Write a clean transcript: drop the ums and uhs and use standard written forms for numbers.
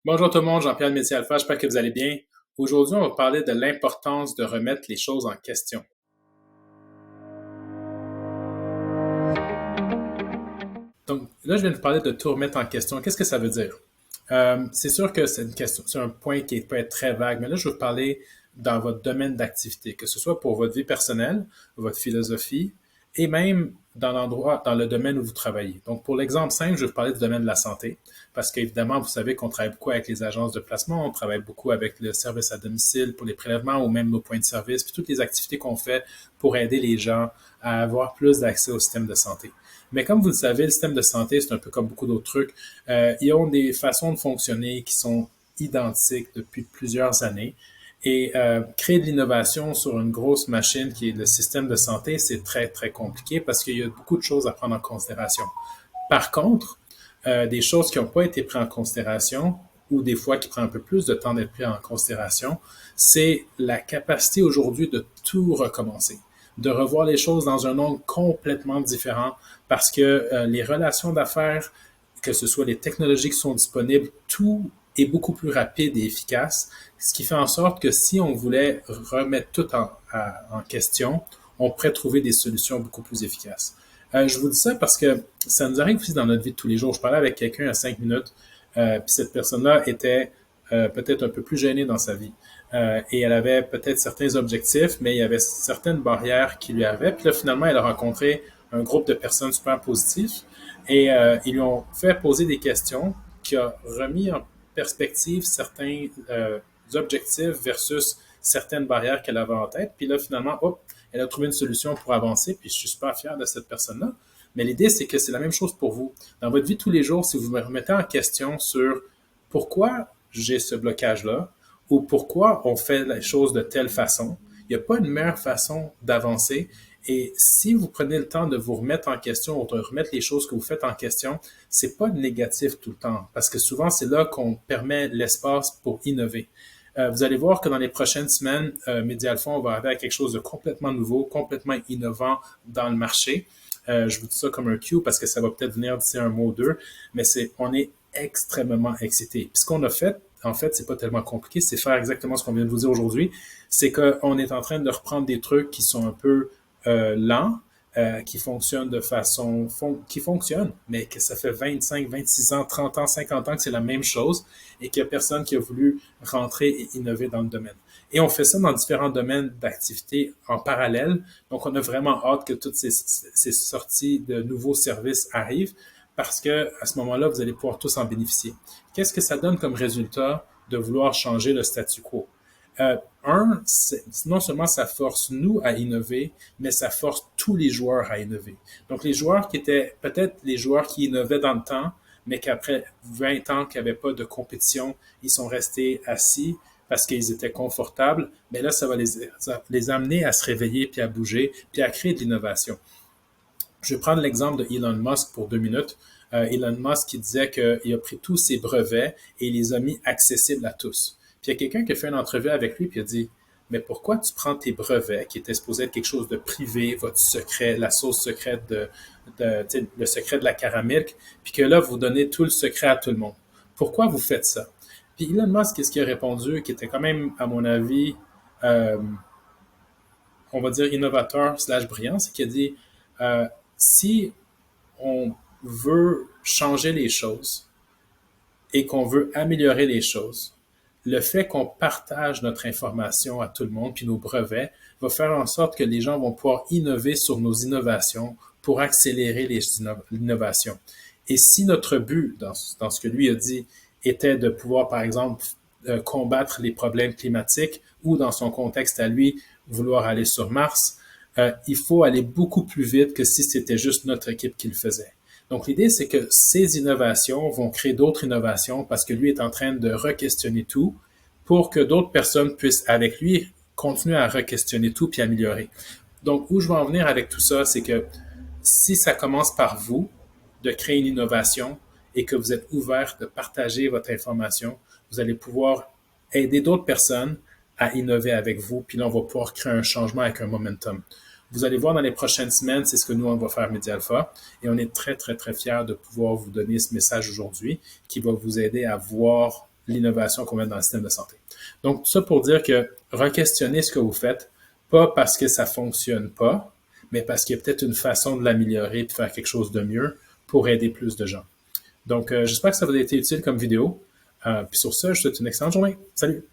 Bonjour tout le monde, Jean-Pierre Métier Alpha, j'espère que vous allez bien. Aujourd'hui, on va parler de l'importance de remettre les choses en question. Donc là, je viens de vous parler de tout remettre en question. Qu'est-ce que ça veut dire? C'est sûr que c'est une question, c'est un point qui peut être très vague, mais là, je vais vous parler dans votre domaine d'activité, que ce soit pour votre vie personnelle, votre philosophie, et même dans l'endroit, dans le domaine où vous travaillez. Donc, pour l'exemple simple, je vais vous parler du domaine de la santé, parce qu'évidemment, vous savez qu'on travaille beaucoup avec les agences de placement, on travaille beaucoup avec le service à domicile pour les prélèvements ou même nos points de service, puis toutes les activités qu'on fait pour aider les gens à avoir plus d'accès au système de santé. Mais comme vous le savez, le système de santé, c'est un peu comme beaucoup d'autres trucs. Ils ont des façons de fonctionner qui sont identiques depuis plusieurs années. Et créer de l'innovation sur une grosse machine qui est le système de santé, c'est très, très compliqué parce qu'il y a beaucoup de choses à prendre en considération. Par contre, des choses qui n'ont pas été prises en considération ou des fois qui prennent un peu plus de temps d'être prises en considération, c'est la capacité aujourd'hui de tout recommencer, de revoir les choses dans un angle complètement différent parce que les relations d'affaires, que ce soit les technologies qui sont disponibles, tout est beaucoup plus rapide et efficace, ce qui fait en sorte que si on voulait remettre tout en question, on pourrait trouver des solutions beaucoup plus efficaces. Je vous dis ça parce que ça nous arrive aussi dans notre vie de tous les jours. Je parlais avec quelqu'un à 5 minutes, puis cette personne-là était peut-être un peu plus gênée dans sa vie. Et elle avait peut-être certains objectifs, mais il y avait certaines barrières qui lui arrivaient. Puis là, finalement, elle a rencontré un groupe de personnes super positifs et ils lui ont fait poser des questions qui a remis en perspective certains objectifs versus certaines barrières qu'elle avait en tête. Puis là, finalement, hop, elle a trouvé une solution pour avancer, puis je suis super fier de cette personne-là. Mais l'idée, c'est que c'est la même chose pour vous. Dans votre vie de tous les jours, si vous me remettez en question sur pourquoi j'ai ce blocage-là ou pourquoi on fait les choses de telle façon, il n'y a pas une meilleure façon d'avancer. Et si vous prenez le temps de vous remettre en question ou de remettre les choses que vous faites en question, c'est pas négatif tout le temps, parce que souvent c'est là qu'on permet l'espace pour innover. Vous allez voir que dans les prochaines semaines, Medialfond, on va arriver à quelque chose de complètement nouveau, complètement innovant dans le marché. Je vous dis ça comme un cue parce que ça va peut-être venir d'ici un mois ou deux, mais on est extrêmement excités. Puis ce qu'on a fait, en fait, c'est pas tellement compliqué, c'est faire exactement ce qu'on vient de vous dire aujourd'hui. C'est qu'on est en train de reprendre des trucs qui sont un peu lents, qui fonctionnent de façon qui fonctionnent, mais que ça fait 25, 26 ans, 30 ans, 50 ans que c'est la même chose et qu'il n'y a personne qui a voulu rentrer et innover dans le domaine. Et on fait ça dans différents domaines d'activité en parallèle. Donc, on a vraiment hâte que toutes ces sorties de nouveaux services arrivent parce que à ce moment-là, vous allez pouvoir tous en bénéficier. Qu'est-ce que ça donne comme résultat de vouloir changer le statu quo? Non seulement ça force nous à innover, mais ça force tous les joueurs à innover. Donc, les joueurs qui étaient peut-être les joueurs qui innovaient dans le temps, mais qu'après 20 ans qu'il n'y avait pas de compétition, ils sont restés assis parce qu'ils étaient confortables, mais là, ça va les amener à se réveiller, puis à bouger, puis à créer de l'innovation. Je vais prendre l'exemple de Elon Musk pour 2 minutes. Elon Musk qui disait qu'il a pris tous ses brevets et il les a mis accessibles à tous. Puis il y a quelqu'un qui a fait une entrevue avec lui puis il a dit mais pourquoi tu prends tes brevets qui étaient supposés être quelque chose de privé, votre secret, la sauce secrète le secret de la caramilk, puis que là vous donnez tout le secret à tout le monde. Pourquoi vous faites ça? Puis Elon Musk, qu'est-ce qu'il a répondu, qui était quand même, à mon avis, euh, on va dire innovateur slash brillant, c'est qu'il a dit si on veut changer les choses et qu'on veut améliorer les choses, le fait qu'on partage notre information à tout le monde, puis nos brevets, va faire en sorte que les gens vont pouvoir innover sur nos innovations pour accélérer l'innovation. Et si notre but, dans ce que lui a dit, était de pouvoir, par exemple, combattre les problèmes climatiques ou, dans son contexte à lui, vouloir aller sur Mars, il faut aller beaucoup plus vite que si c'était juste notre équipe qui le faisait. Donc, l'idée, c'est que ces innovations vont créer d'autres innovations parce que lui est en train de re-questionner tout pour que d'autres personnes puissent, avec lui, continuer à re-questionner tout puis améliorer. Donc, où je veux en venir avec tout ça, c'est que si ça commence par vous, de créer une innovation et que vous êtes ouvert de partager votre information, vous allez pouvoir aider d'autres personnes à innover avec vous, puis là, on va pouvoir créer un changement avec un momentum. Vous allez voir dans les prochaines semaines, c'est ce que nous, on va faire Media Alpha. Et on est très, très, très fiers de pouvoir vous donner ce message aujourd'hui qui va vous aider à voir l'innovation qu'on met dans le système de santé. Donc, tout ça pour dire que re-questionnez ce que vous faites, pas parce que ça fonctionne pas, mais parce qu'il y a peut-être une façon de l'améliorer et de faire quelque chose de mieux pour aider plus de gens. Donc, j'espère que ça vous a été utile comme vidéo. Puis sur ça, je vous souhaite une excellente journée. Salut!